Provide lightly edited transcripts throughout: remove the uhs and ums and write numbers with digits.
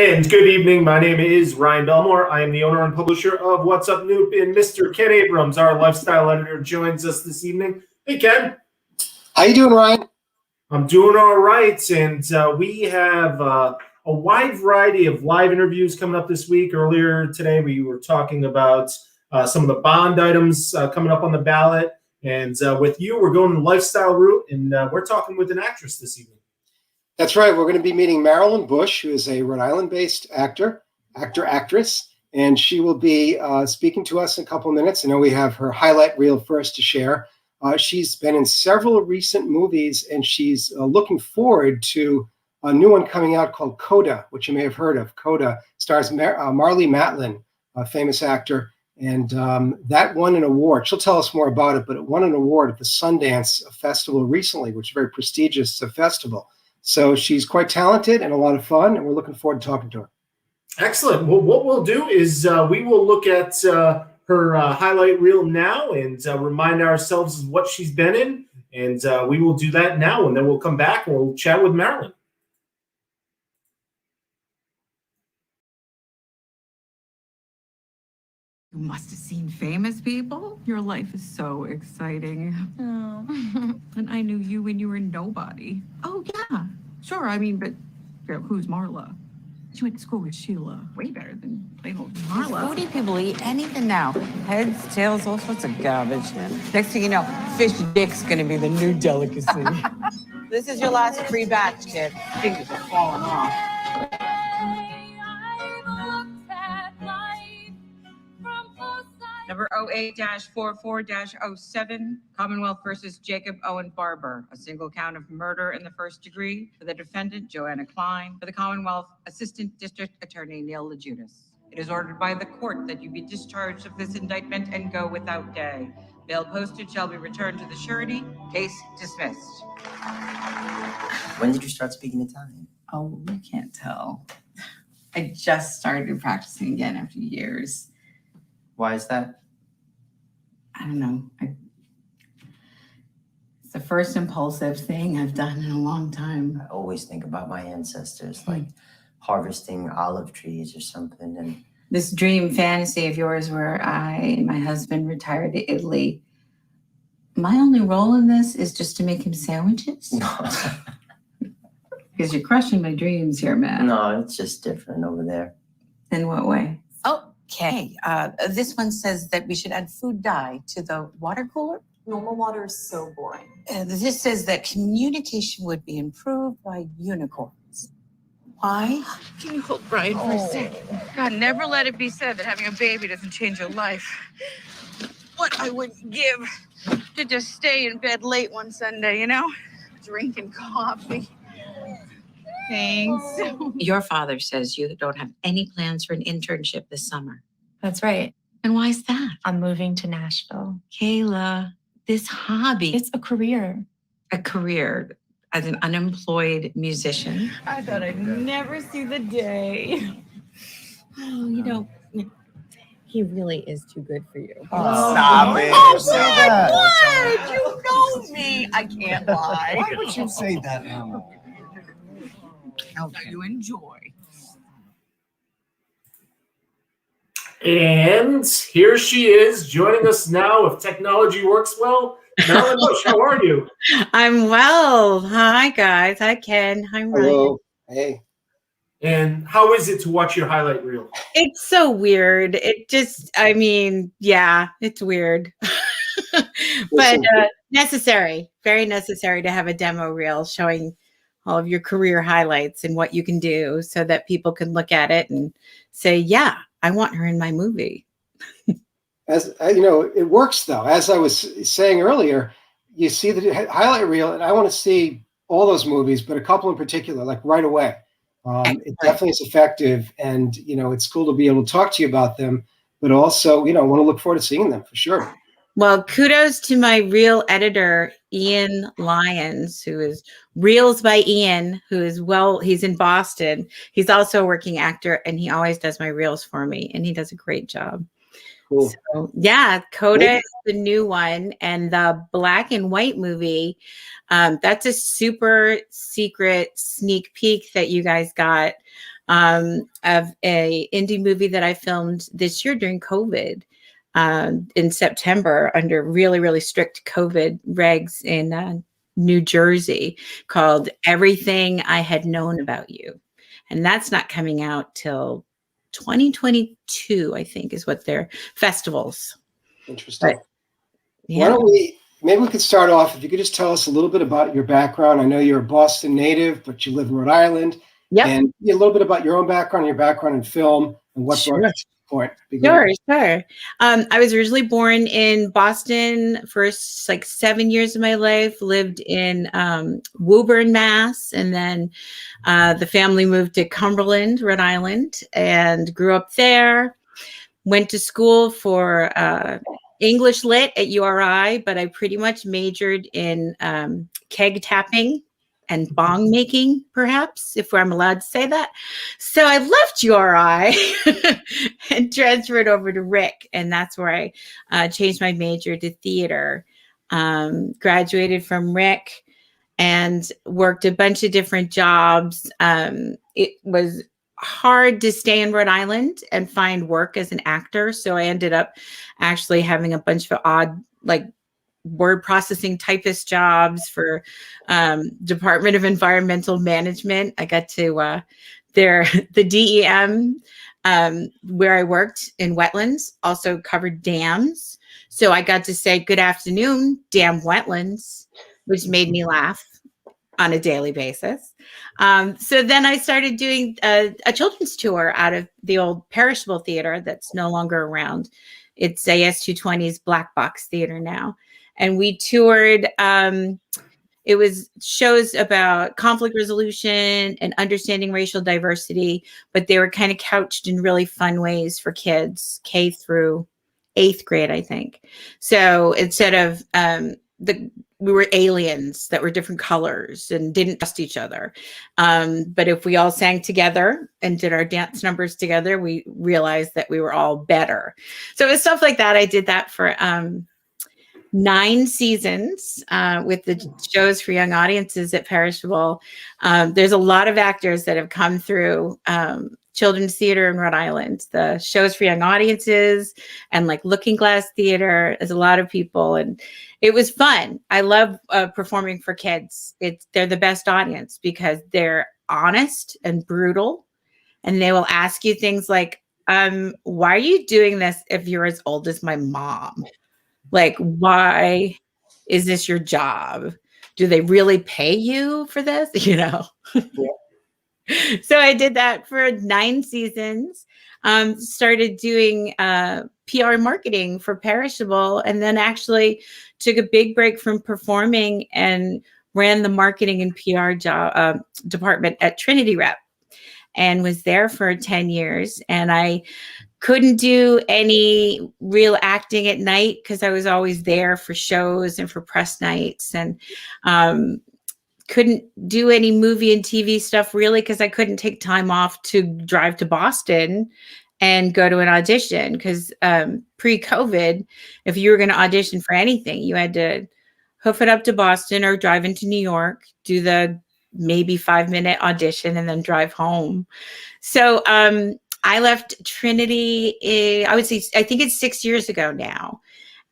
And good evening. My name is Ryan Belmore. I am the owner and publisher of What's Up Newp, and Mr. Ken Abrams, our lifestyle editor, joins us this evening. Hey, Ken. How you doing, Ryan? I'm doing all right, and we have a wide variety of live interviews coming up this week. Earlier today, we were talking about some of the Bond items coming up on the ballot, and with you, we're going the lifestyle route, and we're talking with an actress this evening. That's right. We're going to be meeting Marilyn Bush, who is a Rhode Island-based actress, and she will be speaking to us in a couple of minutes. I know we have her highlight reel first to share. She's been in several recent movies, and she's looking forward to a new one coming out called CODA, which you may have heard of. CODA stars Marlee Matlin, a famous actor, and that won an award. She'll tell us more about it, but it won an award at the Sundance Festival recently, which is a very prestigious festival. So she's quite talented and a lot of fun, and we're looking forward to talking to her. Excellent. Well, what we'll do is we will look at her highlight reel now and remind ourselves of what she's been in, and we will do that now, and then we'll come back and we'll chat with Marilyn. You must have seen famous people. Your life is so exciting. Oh. And I knew you when you were nobody. Oh, yeah. Sure, I mean, but who's Marla? She went to school with Sheila. Way better than plain old Marla. 40 people eat anything now. Heads, tails, all sorts of garbage. Next thing you know, fish dick's gonna be the new delicacy. This is your last free batch, kid. Fingers are falling off. Number 08-44-07, Commonwealth versus Jacob Owen Barber. A single count of murder in the first degree for the defendant, Joanna Klein. For the Commonwealth, Assistant District Attorney Neil LaJudas. It is ordered by the court that you be discharged of this indictment and go without day. Bail posted shall be returned to the surety. Case dismissed. When did you start speaking Italian? Oh, you can't tell. I just started practicing again after years. Why is that? I don't know. It's the first impulsive thing I've done in a long time. I always think about my ancestors, like harvesting olive trees or something. And this dream fantasy of yours where I and my husband retired to Italy. My only role in this is just to make him sandwiches? Because you're crushing my dreams here, Matt. No, it's just different over there. In what way? Okay, this one says that we should add food dye to the water cooler. Normal water is so boring. This says that communication would be improved by unicorns. Why? Can you hold Brian for a second? God, never let it be said that having a baby doesn't change your life. What I wouldn't give to just stay in bed late one Sunday, you know? Drinking coffee. Thanks. Your father says you don't have any plans for an internship this summer. That's right. And why is that? I'm moving to Nashville. Kayla, this hobby. It's a career. A career as an unemployed musician. I thought I'd never see the day. Oh, you know, he really is too good for you. Oh, stop it. Oh, God, what? You know me. I can't lie. Why would you say that, Mama? So you enjoy. And here she is joining us now. If technology works well, Marilyn Bush, how are you? I'm well. Hi, guys. Hi, Ken. Hi, Ryan. Hello. Hey. And how is it to watch your highlight reel? It's so weird. It just, I mean, yeah, it's weird. But necessary, very necessary to have a demo reel showing all of your career highlights and what you can do so that people can look at it and say, yeah, I want her in my movie. As you know, it works though. As I was saying earlier, you see the highlight reel, and I want to see all those movies, but a couple in particular, like right away. It definitely is effective, and you know, it's cool to be able to talk to you about them, but also, you know, I want to look forward to seeing them for sure. Well, kudos to my reel editor, Ian Lyons, who is Reels by Ian, who is he's in Boston. He's also a working actor, and he always does my reels for me, and he does a great job. Cool. So, yeah, CODA is the new one, and the black and white movie, that's a super secret sneak peek that you guys got of a indie movie that I filmed this year during COVID in September under really, really strict COVID regs in New Jersey, called Everything I Had Known About You. And that's not coming out till 2022, I think, is what their festivals. Interesting. But, yeah. Why don't maybe we could start off, if you could just tell us a little bit about your background. I know you're a Boston native, but you live in Rhode Island. Yep. And a little bit about your own background, your background in film, and what brought you to the point. Sure. I was originally born in Boston. First, like 7 years of my life, lived in Woburn, Mass, and then the family moved to Cumberland, Rhode Island, and grew up there. Went to school for English Lit at URI, but I pretty much majored in keg tapping and bong making, perhaps, if I'm allowed to say that. So I left URI and transferred over to Rick, and that's where I changed my major to theater. Graduated from Rick and worked a bunch of different jobs. It was hard to stay in Rhode Island and find work as an actor, so I ended up actually having a bunch of odd, like, word processing typist jobs for Department of Environmental Management. I got to the DEM where I worked in wetlands also covered dams. So I got to say, good afternoon, damn wetlands, which made me laugh on a daily basis. So then I started doing a children's tour out of the old Perishable Theater that's no longer around. It's AS220's Black Box Theater now. And we toured, it was shows about conflict resolution and understanding racial diversity, but they were kind of couched in really fun ways for kids, K through 8th grade, I think. So instead of we were aliens that were different colors and didn't trust each other. But if we all sang together and did our dance numbers together, we realized that we were all better. So it was stuff like that. I did that for 9 seasons with the shows for young audiences at Perishable. There's a lot of actors that have come through children's theater in Rhode Island, the shows for young audiences and like Looking Glass Theater. There's a lot of people, and it was fun. I love performing for kids. They're the best audience because they're honest and brutal, and they will ask you things like, why are you doing this if you're as old as my mom? Like, why is this your job? Do they really pay you for this? You know? Yeah. So I did that for 9 seasons, started doing PR marketing for Perishable, and then actually took a big break from performing and ran the marketing and PR department at Trinity Rep, and was there for 10 years. And I couldn't do any real acting at night because I was always there for shows and for press nights, and couldn't do any movie and TV stuff really because I couldn't take time off to drive to Boston and go to an audition, because pre-COVID, if you were going to audition for anything, you had to hoof it up to Boston or drive into New York, do the maybe 5-minute audition, and then drive home. So I left Trinity, I think it's 6 years ago now.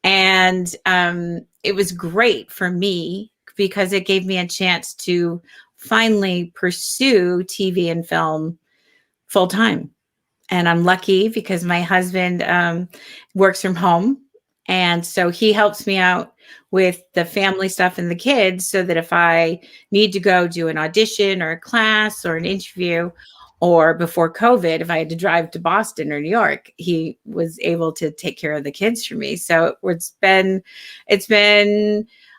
And it was great for me because it gave me a chance to finally pursue TV and film full time. And I'm lucky because my husband works from home. And so he helps me out with the family stuff and the kids, so that if I need to go do an audition or a class or an interview, or before COVID, if I had to drive to Boston or New York, he was able to take care of the kids for me. So it's been,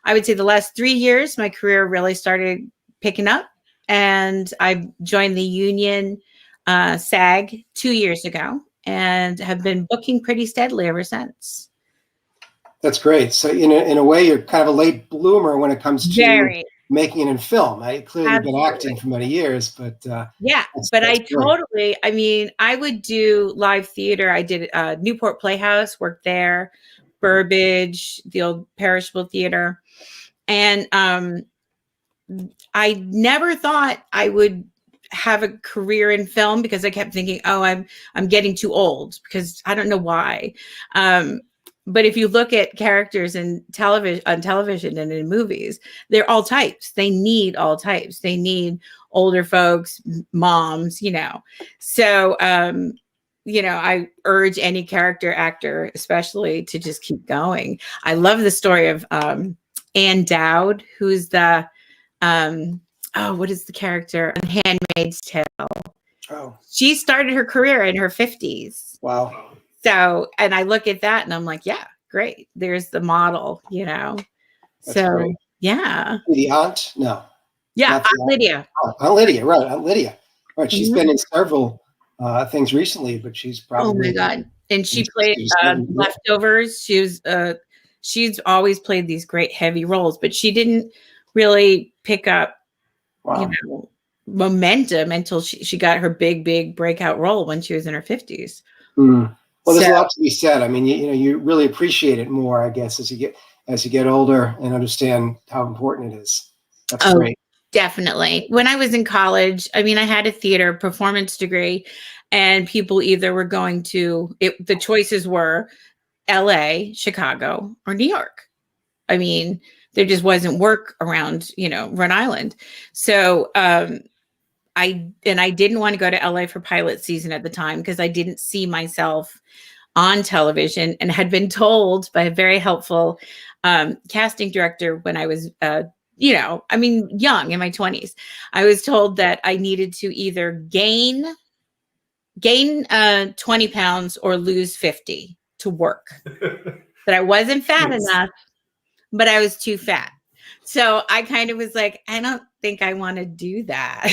I would say the last 3 years, my career really started picking up, and I joined the union SAG 2 years ago and have been booking pretty steadily ever since. That's great. So in a way, you're kind of a late bloomer when it comes to making it in film. Clearly you've been acting for many years, but yeah, but I totally, I mean, I would do live theater. I did Newport Playhouse, worked there, Burbage, the old Perishable Theater. And I never thought I would have a career in film because I kept thinking, oh, I'm getting too old, because I don't know why. But if you look at characters in on television and in movies, they're all types. They need all types. They need older folks, moms, you know. So, you know, I urge any character actor, especially, to just keep going. I love the story of Ann Dowd, who's the what is the character on Handmaid's Tale? Oh, She started her career in her 50s. wow. So, and I look at that and I'm like, yeah, great. There's the model, you know. That's So, great. yeah. The aunt? No. Yeah, Not the Aunt Lydia. Oh, Aunt Lydia, right. Aunt Lydia. Right. She's Mhm. been in several things recently, but she's Oh my probably. God. And she she's- played she's- Leftovers. She's always played these great heavy roles, but she didn't really pick up, Wow. you know, momentum until she got her big breakout role when she was in her 50s. Mm. Well, there's So- a lot to be said. I mean, you know, you really appreciate it more, I guess, as you get older and understand how important it is. That's Oh, great. definitely. When I was in college, I mean, I had a theater performance degree, and people either were going to the choices were LA, Chicago, or New York. I mean, there just wasn't work around, you know, Rhode Island. So I didn't want to go to LA for pilot season at the time because I didn't see myself on television, and had been told by a very helpful casting director when I was you know, I mean, young, in my 20s. I was told that I needed to either gain 20 pounds or lose 50 to work. That I wasn't fat Yes. enough, but I was too fat. So I kind of was like, I don't think I want to do that.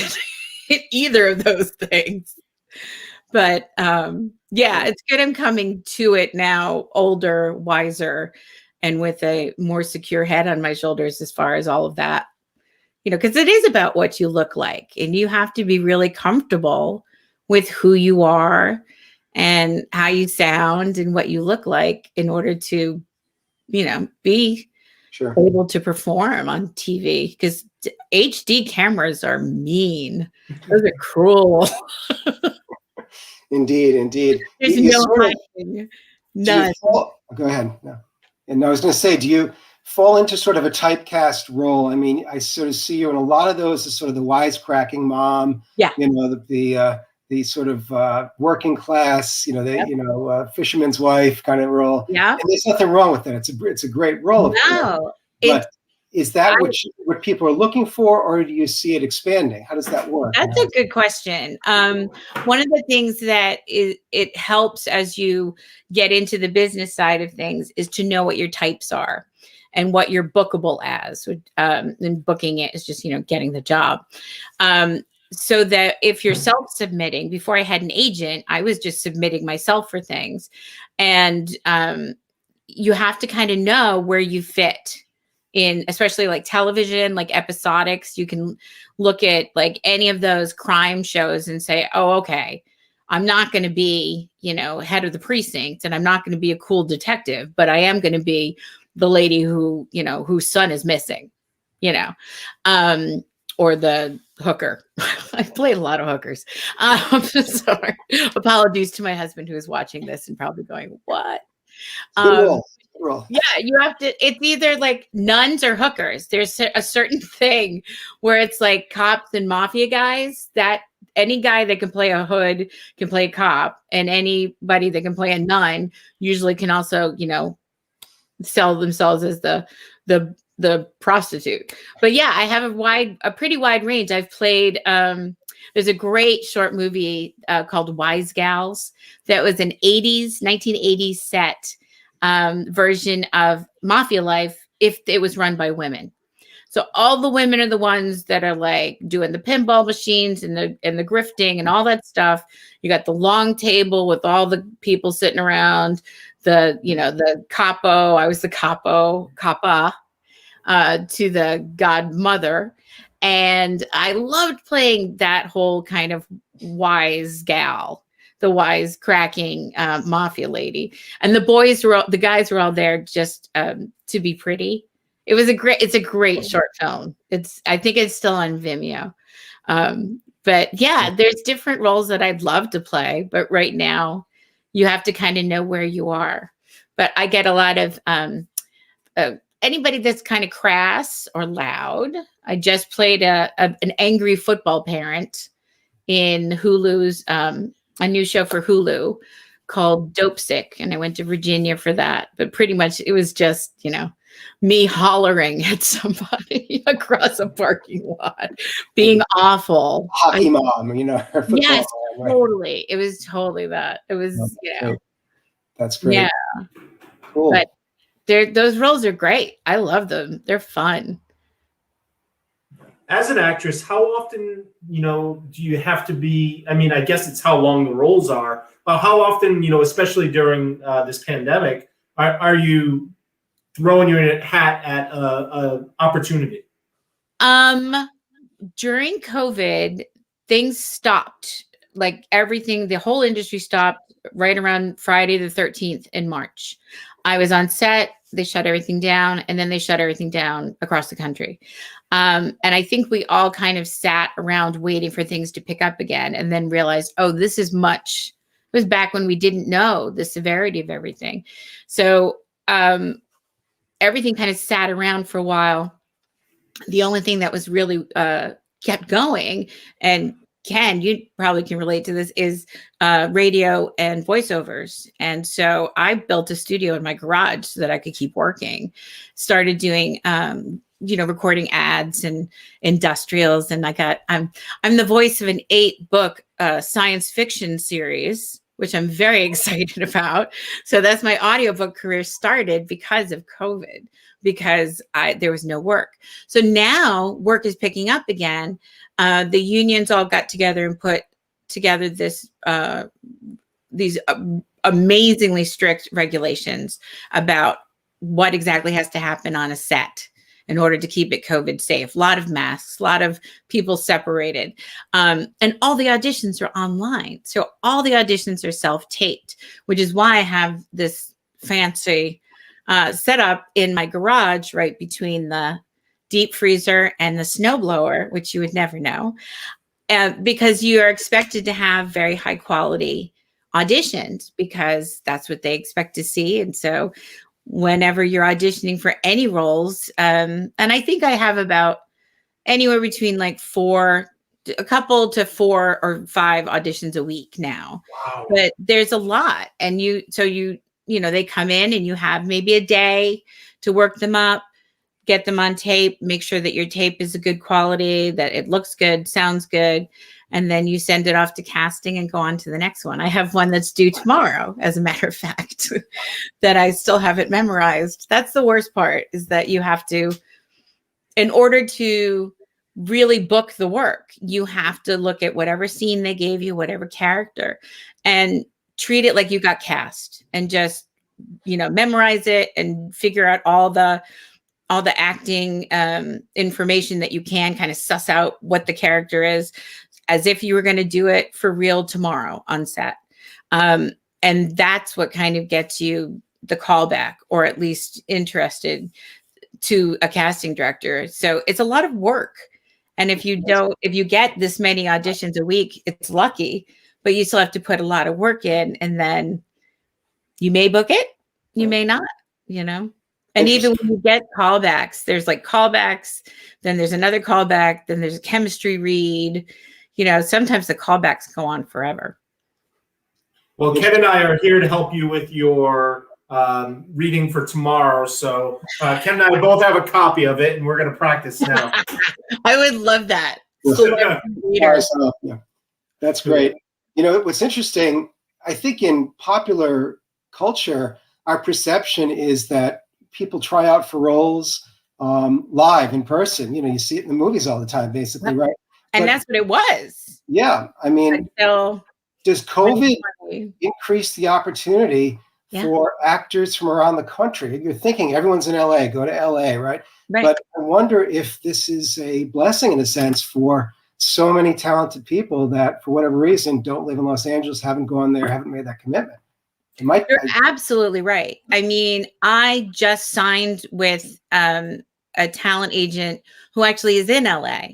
Either of those things. But yeah, it's good I'm coming to it now, older, wiser, and with a more secure head on my shoulders as far as all of that. You know, because it is about what you look like, and you have to be really comfortable with who you are and how you sound and what you look like in order to, you know, be Sure. able to perform on TV, because HD cameras are mean. Those are cruel. Indeed, indeed. There's You no sort of- hiding. do you None. go ahead. No. And I was going to say, do you fall into sort of a typecast role? I mean, I sort of see you in a lot of those as sort of the wisecracking mom. Yeah. You know, the sort of working class, you know, Yep. fisherman's wife kind of role. Yeah. And there's nothing wrong with that. It's a great role. Of course. No. But is that what people are looking for, or do you see it expanding? How does that work? That's a good question. One of the things that it helps as you get into the business side of things is to know what your types are and what you're bookable as. And booking it is just, you know, getting the job. So that if you're self-submitting, before I had an agent, I was just submitting myself for things. And you have to kind of know where you fit in, especially like television, like episodics. You can look at like any of those crime shows and say, oh, okay, I'm not going to be, you know, head of the precinct, and I'm not going to be a cool detective, but I am going to be the lady who, you know, whose son is missing, you know, or the hooker. I've played a lot of hookers. Sorry. Apologies to my husband who is watching this and probably going, what? Good role. Good role. Yeah, you have to, it's either like nuns or hookers. There's a certain thing where it's like cops and mafia guys, that any guy that can play a hood can play a cop, and anybody that can play a nun usually can also, you know, sell themselves as the prostitute. But yeah, I have a pretty wide range. I've played, there's a great short movie called Wise Gals that was an 1980s set version of mafia life if it was run by women. So all the women are the ones that are like doing the pinball machines and the grifting and all that stuff. You got the long table with all the people sitting around, the capo. I was the capa to the godmother. And I loved playing that whole kind of wise gal, the wise cracking mafia lady. And the guys were all there just to be pretty. It's a great short film. I think it's still on Vimeo. But yeah, there's different roles that I'd love to play, but right now you have to kind of know where you are. But I get a lot of anybody that's kind of crass or loud. I just played an angry football parent in Hulu's a new show for Hulu called Dope Sick, and I went to Virginia for that. But pretty much it was just, you know, me hollering at somebody across a parking lot, being awful. Hockey mom, you know, her football Yes, mom, right? totally. It was totally that. It was, you know, Great. That's great. yeah. Cool. But those roles are great. I love them. They're fun. As an actress, how often, you know, do you have to be? I mean, I guess it's how long the roles are, but how often, you know, especially during this pandemic, are you throwing your hat at a opportunity? During COVID, things stopped. Like everything, the whole industry stopped right around Friday the 13th in March. I was on set, they shut everything down, and then they shut everything down across the country. And I think we all kind of sat around waiting for things to pick up again and then realized, oh, this is much. It was back when we didn't know the severity of everything. So everything kind of sat around for a while. The only thing that was really kept going, and Ken, you probably can relate to this, is radio and voiceovers. And so I built a studio in my garage so that I could keep working. Started doing, you know, recording ads and industrials. And I'm the voice of an 8-book science fiction series, which I'm very excited about. So that's my audiobook career started because of COVID, because there was no work. So now work is picking up again. The unions all got together and put together these amazingly strict regulations about what exactly has to happen on a set in order to keep it COVID safe. A lot of masks, a lot of people separated. And all the auditions are online. So all the auditions are self-taped, which is why I have this fancy setup in my garage right between the deep freezer and the snowblower, which you would never know, because you are expected to have very high quality auditions because that's what they expect to see. And so whenever you're auditioning for any roles, and I think I have about anywhere between like a couple to 4 or 5 auditions a week now. Wow. But there's a lot. And you know, they come in and you have maybe a day to work them up, get them on tape, make sure that your tape is a good quality, that it looks good, sounds good. And then you send it off to casting and go on to the next one. I have one that's due tomorrow, as a matter of fact, that I still haven't memorized. That's the worst part, is that you have to, in order to really book the work, you have to look at whatever scene they gave you, whatever character, and treat it like you got cast, and just, you know, memorize it and figure out all the acting information that you can, kind of suss out what the character is, as if you were going to do it for real tomorrow on set. And that's what kind of gets you the callback, or at least interested to a casting director. So it's a lot of work. And if you get this many auditions a week, it's lucky, but you still have to put a lot of work in, and then you may book it, you may not, you know? And even when you get callbacks, there's like callbacks, then there's another callback, then there's a chemistry read. You know, sometimes the callbacks go on forever. Well, Ken and I are here to help you with your reading for tomorrow. So Ken and I both have a copy of it, and we're going to practice now. I would love that. Yeah. That's great. You know, what's interesting, I think in popular culture, our perception is that people try out for roles live in person. You know, you see it in the movies all the time, basically, right? And that's what it was. Yeah. I mean, does COVID increase the opportunity for actors from around the country? You're thinking everyone's in LA, go to LA, right? But I wonder if this is a blessing in a sense for so many talented people that for whatever reason don't live in Los Angeles, haven't gone there, haven't made that commitment. You're absolutely right. I mean, I just signed with a talent agent who actually is in LA.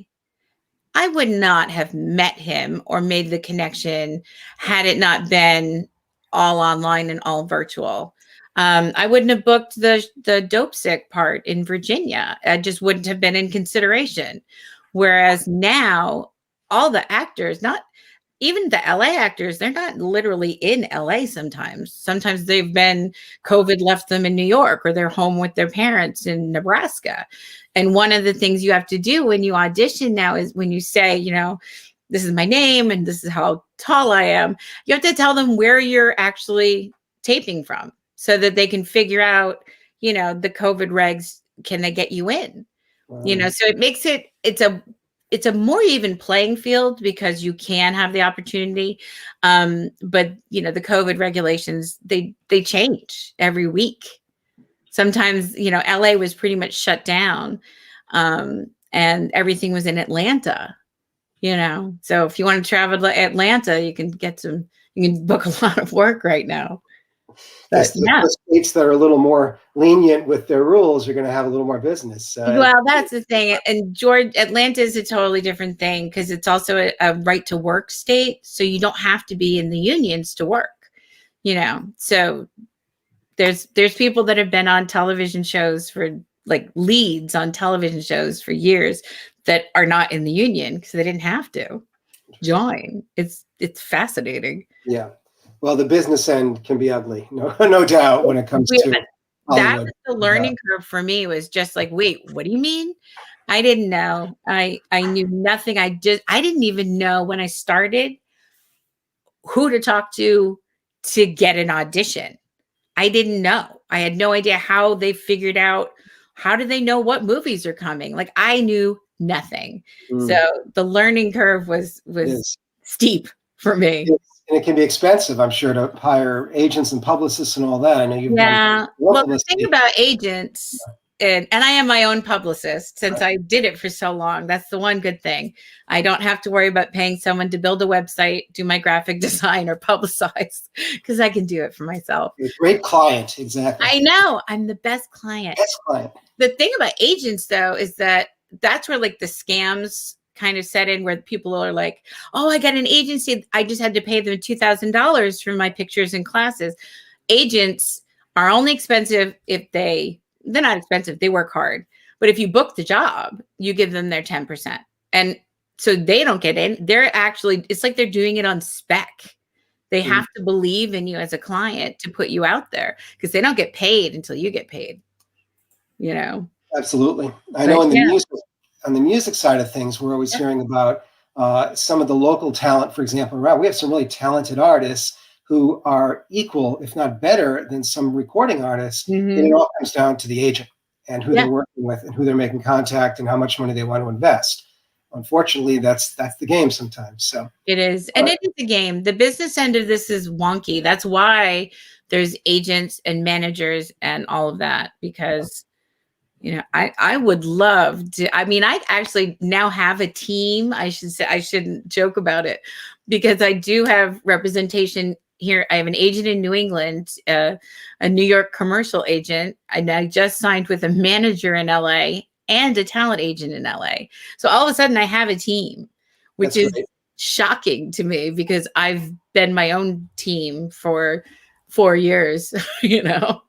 I would not have met him or made the connection had it not been all online and all virtual. I wouldn't have booked the dope sick part in Virginia. I just wouldn't have been in consideration. Whereas now, all the actors, not even the LA actors, they're not literally in LA sometimes. Sometimes they've been, COVID left them in New York, or they're home with their parents in Nebraska. And one of the things you have to do when you audition now is when you say, you know, this is my name and this is how tall I am, you have to tell them where you're actually taping from so that they can figure out, you know, the COVID regs, can they get you in? Wow. You know, so it makes it's a more even playing field because you can have the opportunity. But you know, the COVID regulations, they change every week. Sometimes, you know, LA was pretty much shut down, and everything was in Atlanta, you know. So if you want to travel to Atlanta, you can book a lot of work right now. But yeah. The states that are a little more lenient with their rules are going to have a little more business. Well, that's the thing. And Atlanta is a totally different thing because it's also a right to work state. So you don't have to be in the unions to work, you know. So there's people that have been on television shows for like leads on television shows for years that are not in the union because they didn't have to join. It's fascinating. Yeah. Well, the business end can be ugly, no doubt, when it comes to that Hollywood. was the learning curve for me, was just like, wait, what do you mean? I didn't know. I knew nothing. I didn't even know when I started who to talk to get an audition. I didn't know. I had no idea how they figured out, how do they know what movies are coming? Like, I knew nothing. So the learning curve was steep for me. And it can be expensive, I'm sure, to hire agents and publicists and all that. I know you've done well, the thing about agents, and I am my own publicist since I did it for so long. That's the one good thing. I don't have to worry about paying someone to build a website, do my graphic design, or publicize, because I can do it for myself. You're a great client, exactly. I know. I'm the best client. Best client. The thing about agents, though, is that's where like the scams kind of set in, where people are like, oh, I got an agency, I just had to pay them $2,000 for my pictures and classes. Agents are only expensive if they're not expensive, they work hard. But if you book the job, you give them their 10%. And so they don't get in. They're actually, it's like they're doing it on spec. They have to believe in you as a client to put you out there, because they don't get paid until you get paid, you know? Absolutely. I know on the music side of things, we're always hearing about some of the local talent, for example, around. We have some really talented artists who are equal, if not better, than some recording artists. And it all comes down to the agent and who they're working with and who they're making contact and how much money they want to invest. Unfortunately, that's the game sometimes. So it is. And it is a game. The business end of this is wonky. That's why there's agents and managers and all of that, because you know, I would love to. I mean, I actually now have a team. I should say, I shouldn't joke about it, because I do have representation here. I have an agent in New England, a New York commercial agent, and I just signed with a manager in LA and a talent agent in LA. So all of a sudden I have a team, which is shocking to me, because I've been my own team for 4 years, you know.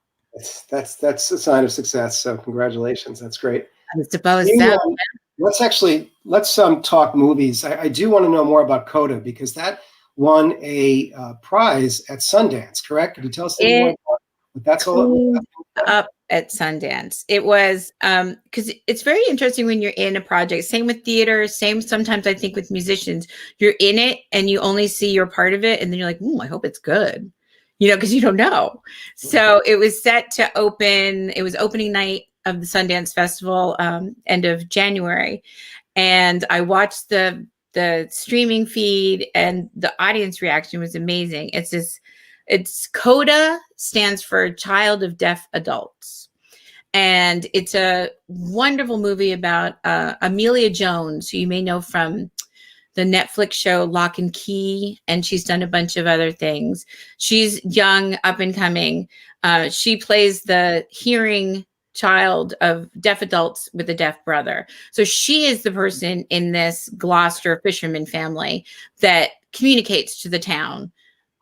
That's a sign of success. So congratulations. That's great. I suppose so. Let's talk movies. I do want to know more about CODA, because that won a prize at Sundance, correct? Could you tell us more about what that's all about? Up at Sundance. It was because it's very interesting when you're in a project. Same with theater, same sometimes I think with musicians. You're in it and you only see your part of it, and then you're like, I hope it's good. You know, because you don't know. So it was set to open. It was opening night of the Sundance Festival, end of January. And I watched the streaming feed, and the audience reaction was amazing. It's CODA, stands for Child of Deaf Adults. And it's a wonderful movie about Emilia Jones, who you may know from the Netflix show Lock and Key, and she's done a bunch of other things. She's young, up and coming. She plays the hearing child of deaf adults with a deaf brother. So she is the person in this Gloucester fisherman family that communicates to the town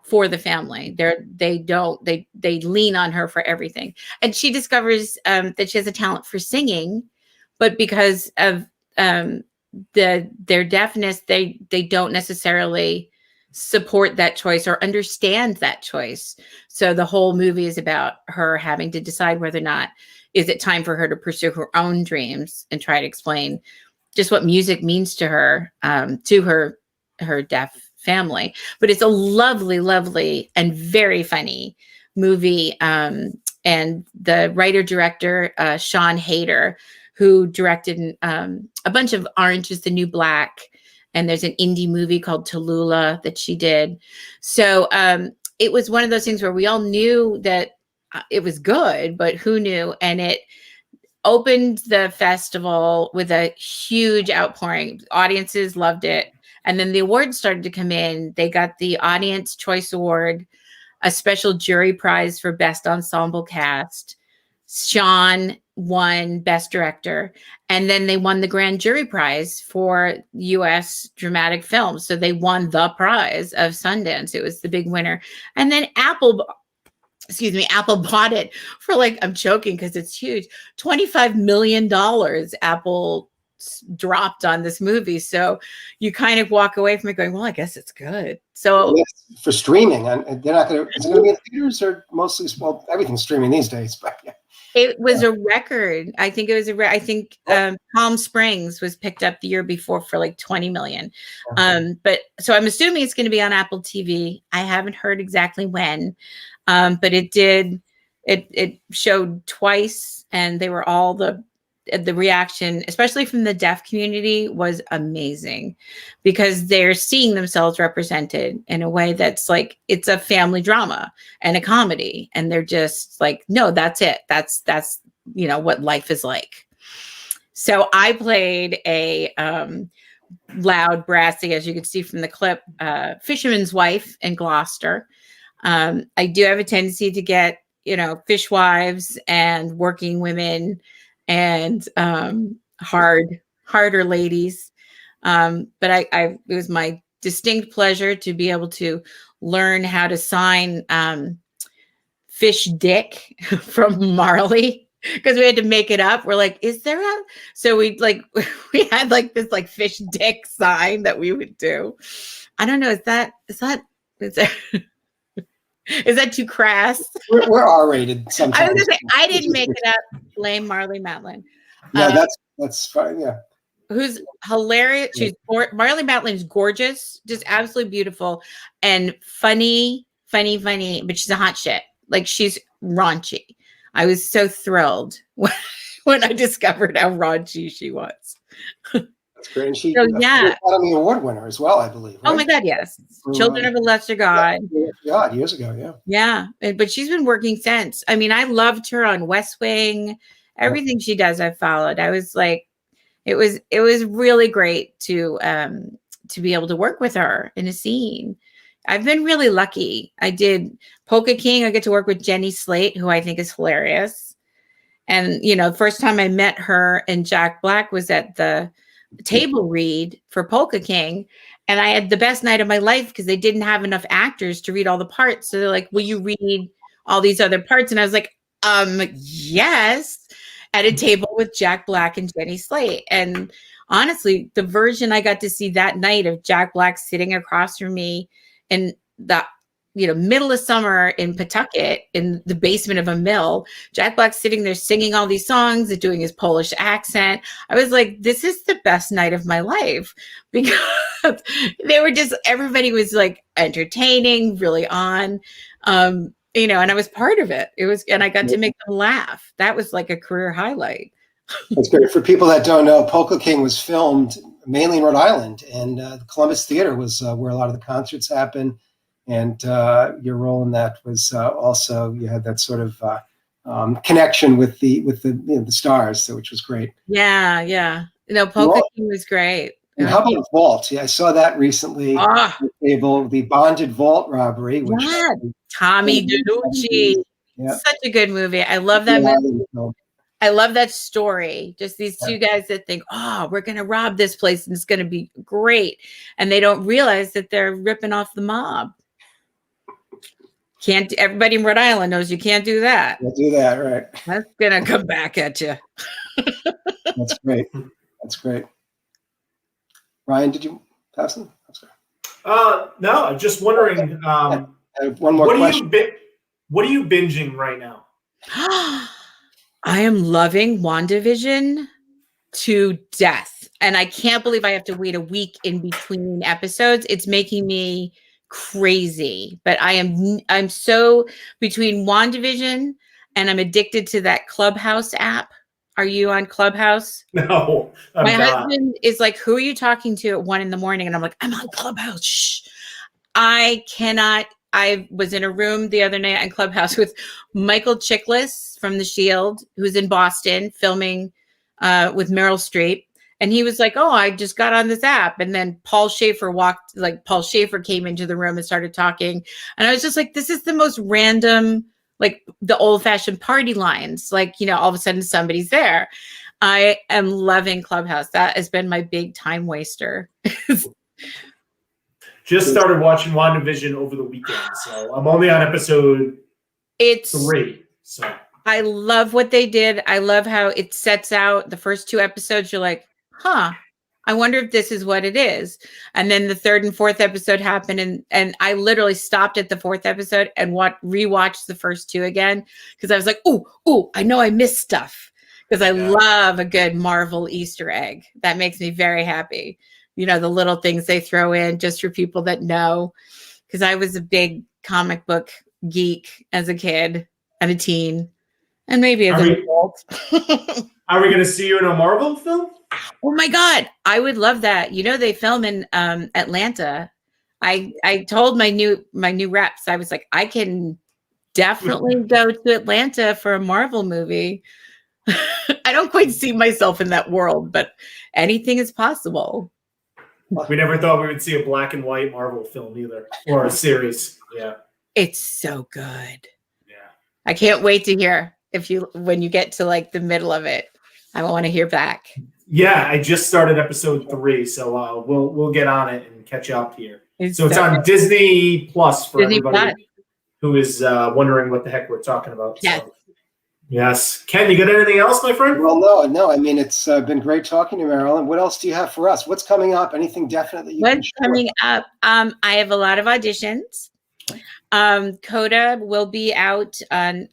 for the family. They lean on her for everything. And she discovers that she has a talent for singing, but because of their deafness, they don't necessarily support that choice or understand that choice. So the whole movie is about her having to decide whether or not is it time for her to pursue her own dreams and try to explain just what music means to her deaf family. But it's a lovely, lovely and very funny movie. And the writer director, Sian Heder, who directed a bunch of Orange is the New Black, and there's an indie movie called Tallulah that she did. So it was one of those things where we all knew that it was good, but who knew? And it opened the festival with a huge outpouring. Audiences loved it. And then the awards started to come in. They got the Audience Choice Award, a special jury prize for Best Ensemble Cast. Sean won Best Director, and then they won the Grand Jury Prize for U.S. Dramatic Films. So they won the prize of Sundance. It was the big winner. And then Apple bought it for, like, I'm joking because it's huge, $25 million Apple dropped on this movie. So you kind of walk away from it going, well, I guess it's good. So for streaming, and they're not going to, is it going to be in theaters or mostly, well, everything's streaming these days, but yeah. It was a record. I think it was I think Palm Springs was picked up the year before for like 20 million. But so I'm assuming it's going to be on Apple TV. I haven't heard exactly when, but it did. It showed twice, and they were all the reaction, especially from the deaf community, was amazing because they're seeing themselves represented in a way that's like, it's a family drama and a comedy. And they're just like, no, that's it. That's, what life is like. So I played a loud, brassy, as you can see from the clip, fisherman's wife in Gloucester. I do have a tendency to get, fishwives and working women and harder ladies. But it was my distinct pleasure to be able to learn how to sign fish dick from Marlee, because we had to make it up. We're like, is there a, so we had like this like fish dick sign that we would do. I don't know. Is that is that too crass? We're R-rated sometimes. I was gonna say, I didn't make it up. Blame Marlee Matlin. No, that's fine. Yeah. Who's hilarious. Marlee Matlin is gorgeous, just absolutely beautiful and funny, but she's a hot shit. Like, she's raunchy. I was so thrilled when I discovered how raunchy she was. That's great. And she Academy Award winner as well, I believe. Right? Oh my God, yes. Children of a Lesser God. Yeah, years ago, yeah. Yeah, but she's been working since. I mean, I loved her on West Wing. Everything she does, I followed. I was like, it was really great to be able to work with her in a scene. I've been really lucky. I did Polka King. I get to work with Jenny Slate, who I think is hilarious. And, the first time I met her and Jack Black was at the table read for Polka King. And I had the best night of my life because they didn't have enough actors to read all the parts. So they're like, will you read all these other parts? And I was like, yes, at a table with Jack Black and Jenny Slate. And honestly, the version I got to see that night of Jack Black sitting across from me in the middle of summer in Pawtucket in the basement of a mill, Jack Black sitting there singing all these songs and doing his Polish accent. I was like, this is the best night of my life, because everybody was like entertaining, really on, and I was part of it. And I got to make them laugh. That was like a career highlight. That's great. For people that don't know, Polka King was filmed mainly in Rhode Island, and the Columbus Theater was where a lot of the concerts happened. And your role in that was also, you had that sort of connection with the stars, which was great. Yeah. Polka King was great. And how about Vault? Yeah, I saw that recently. The Bonded Vault Robbery. Which Tommy DeLucci. Yeah. Such a good movie. I love that movie. I love that story. Just these two guys that think, oh, we're going to rob this place and it's going to be great. And they don't realize that they're ripping off the mob. Everybody in Rhode Island knows you can't do that. We'll do that, right? That's going to come back at you. That's great. That's great. Ryan, did you have some? No, I'm just wondering. I have one more question. What are you binging right now? I am loving WandaVision to death. And I can't believe I have to wait a week in between episodes. It's making me crazy. But I'm so between WandaVision and I'm addicted to that Clubhouse app. Are you on Clubhouse? No. My husband is like, who are you talking to at 1 a.m? And I'm like, I'm on Clubhouse. Shh. I cannot. I was in a room the other night on Clubhouse with Michael Chiklis from The Shield, who's in Boston filming with Meryl Streep. And he was like, oh, I just got on this app. And then Paul Schaefer came into the room and started talking. And I was just like, this is the most random, like the old fashioned party lines. Like, all of a sudden somebody's there. I am loving Clubhouse. That has been my big time waster. Just started watching WandaVision over the weekend, so I'm only on episode 3. So I love what they did. I love how it sets out the first 2 episodes. You're like, huh, I wonder if this is what it is. And then the 3rd and 4th episode happened, and I literally stopped at the 4th episode and rewatched the first 2 again because I was like, oh, I know I missed stuff because I love a good Marvel Easter egg. That makes me very happy. The little things they throw in just for people that know, because I was a big comic book geek as a kid and a teen, and maybe as an adult. Are we going to see you in a Marvel film? Oh my God, I would love that. They film in Atlanta. I told my new reps, I was like, I can definitely go to Atlanta for a Marvel movie. I don't quite see myself in that world, but anything is possible. We never thought we would see a black and white Marvel film either, or a series. Yeah. It's so good. Yeah. I can't wait to hear when you get to like the middle of it. I want to hear back. Yeah, I just started episode 3, so we'll get on it and catch up here. It's on Disney Plus for everybody who is wondering what the heck we're talking about. Yes. So. Yes. Ken, you got anything else, my friend? Well, no. I mean, it's been great talking to you, Marilyn. What else do you have for us? What's coming up? Anything definite that you can share? What's coming up? I have a lot of auditions. CODA will be out on,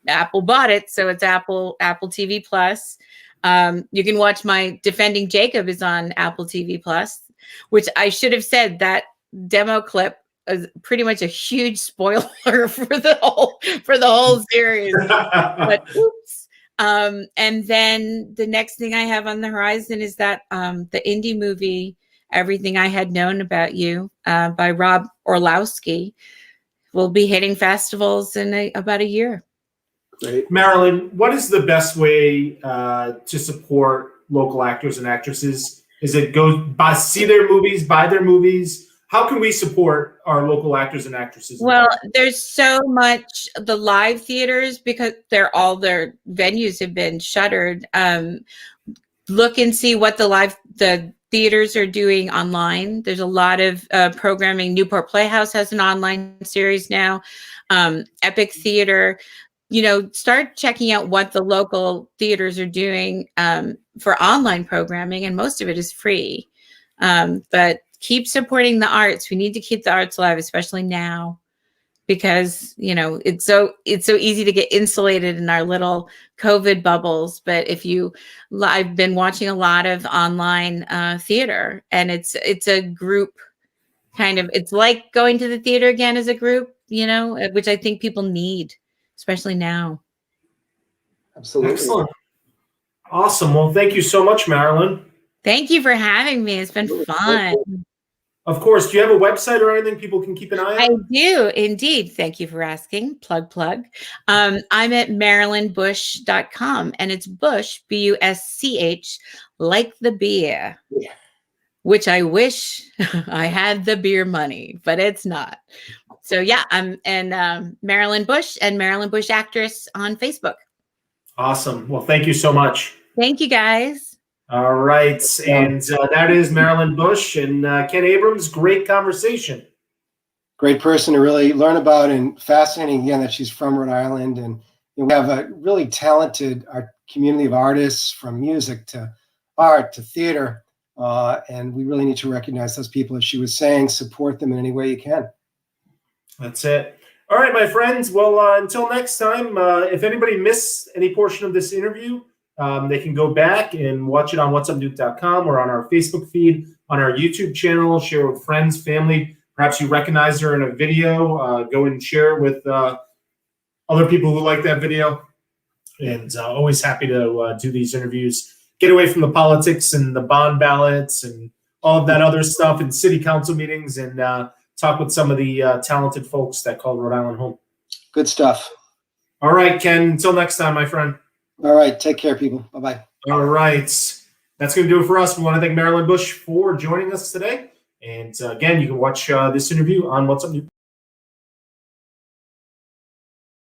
Apple bought it, so it's Apple TV Plus. You can watch my Defending Jacob is on Apple TV Plus, which I should have said that demo clip is pretty much a huge spoiler for the whole series. But oops. And then the next thing I have on the horizon is that the indie movie Everything I Had Known About You by Rob Orlowski will be hitting festivals in about a year. Great. Marilyn, what is the best way to support local actors and actresses? Is it see their movies, buy their movies? How can we support our local actors and actresses? Well, there's so much the live theaters because all their venues have been shuttered. Look and see what the theaters are doing online. There's a lot of programming. Newport Playhouse has an online series now. Epic Theater. Start checking out what the local theaters are doing for online programming, and most of it is free. But keep supporting the arts. We need to keep the arts alive, especially now, because it's so easy to get insulated in our little COVID bubbles. But I've been watching a lot of online theater, and it's a group kind of. It's like going to the theater again as a group, which I think people need. Especially now. Absolutely. Excellent. Awesome. Well, thank you so much, Marilyn. Thank you for having me. It's been fun. Of course. Do you have a website or anything people can keep an eye on? I do, indeed. Thank you for asking. Plug. I'm at MarilynBusch.com, and it's Bush, B-U-S-C-H, like the beer, which I wish I had the beer money, but it's not. So yeah, Marilyn Bush and Marilyn Bush Actress on Facebook. Awesome. Well, thank you so much. Thank you guys. All right. And that is Marilyn Bush and Ken Abrams. Great conversation. Great person to really learn about, and fascinating again that she's from Rhode Island. And we have a really talented community of artists, from music to art to theater. And we really need to recognize those people, as she was saying, support them in any way you can. That's it. All right, my friends. Well, until next time, if anybody missed any portion of this interview, they can go back and watch it on whatsupnewp.com or on our Facebook feed, on our YouTube channel, share with friends, family. Perhaps you recognize her in a video. Go and share it with other people who like that video. And always happy to do these interviews. Get away from the politics and the bond ballots and all of that other stuff in city council meetings, and talk with some of the talented folks that call Rhode Island home. Good stuff. All right, Ken. Until next time, my friend. All right. Take care, people. Bye-bye. All right. That's going to do it for us. We want to thank Marilyn Bush for joining us today. And again, you can watch this interview on What's Up Newp.